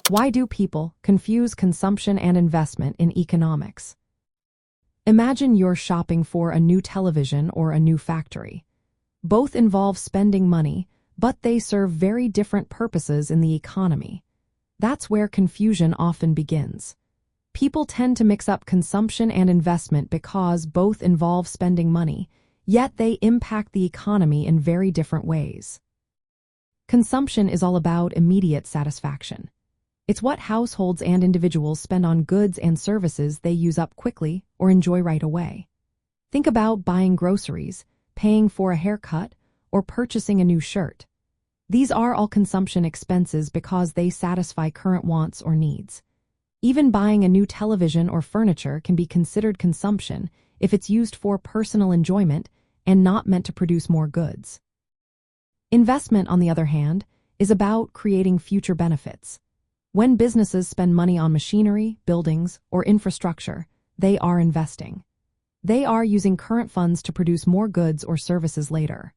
Why do people confuse consumption and investment in economics? Imagine you're shopping for a new television or a new factory. Both involve spending money, but they serve very different purposes in the economy. That's where confusion often begins. People tend to mix up consumption and investment because both involve spending money, yet they impact the economy in very different ways. Consumption is all about immediate satisfaction. It's what households and individuals spend on goods and services they use up quickly or enjoy right away. Think about buying groceries, paying for a haircut, or purchasing a new shirt. These are all consumption expenses because they satisfy current wants or needs. Even buying a new television or furniture can be considered consumption if it's used for personal enjoyment and not meant to produce more goods. Investment, on the other hand, is about creating future benefits. When businesses spend money on machinery, buildings, or infrastructure, they are investing. They are using current funds to produce more goods or services later.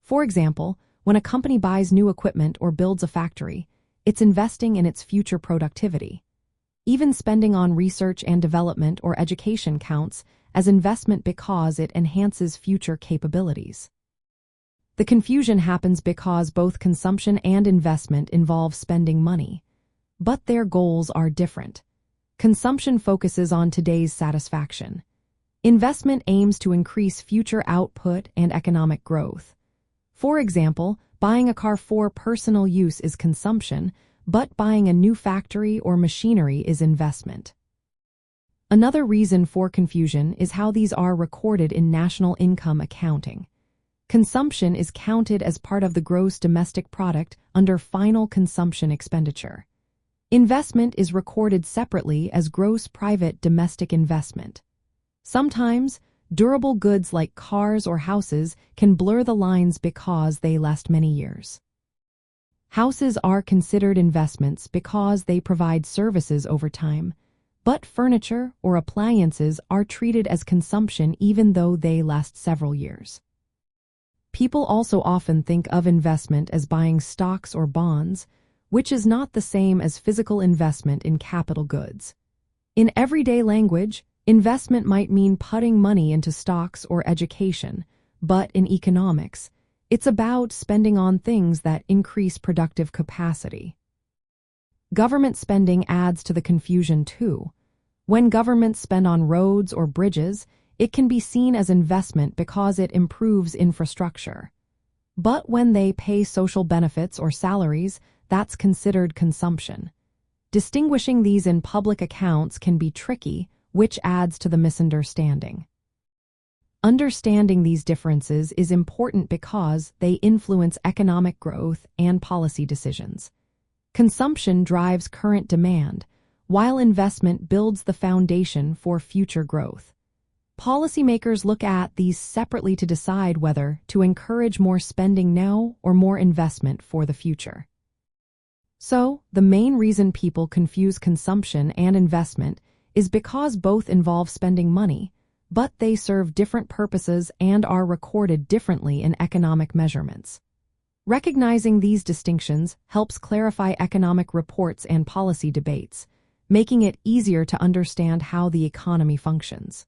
For example, when a company buys new equipment or builds a factory, it's investing in its future productivity. Even spending on research and development or education counts as investment because it enhances future capabilities. The confusion happens because both consumption and investment involve spending money, but their goals are different. Consumption focuses on today's satisfaction. Investment aims to increase future output and economic growth. For example, buying a car for personal use is consumption, but buying a new factory or machinery is investment. Another reason for confusion is how these are recorded in national income accounting. Consumption is counted as part of the gross domestic product under final consumption expenditure. Investment is recorded separately as gross private domestic investment. Sometimes, durable goods like cars or houses can blur the lines because they last many years. Houses are considered investments because they provide services over time, but furniture or appliances are treated as consumption even though they last several years. People also often think of investment as buying stocks or bonds, which is not the same as physical investment in capital goods. In everyday language, investment might mean putting money into stocks or education, but in economics, it's about spending on things that increase productive capacity. Government spending adds to the confusion too. When governments spend on roads or bridges, it can be seen as investment because it improves infrastructure. But when they pay social benefits or salaries, that's considered consumption. Distinguishing these in public accounts can be tricky, which adds to the misunderstanding. Understanding these differences is important because they influence economic growth and policy decisions. Consumption drives current demand, while investment builds the foundation for future growth. Policymakers look at these separately to decide whether to encourage more spending now or more investment for the future. So, the main reason people confuse consumption and investment is because both involve spending money, but they serve different purposes and are recorded differently in economic measurements. Recognizing these distinctions helps clarify economic reports and policy debates, making it easier to understand how the economy functions.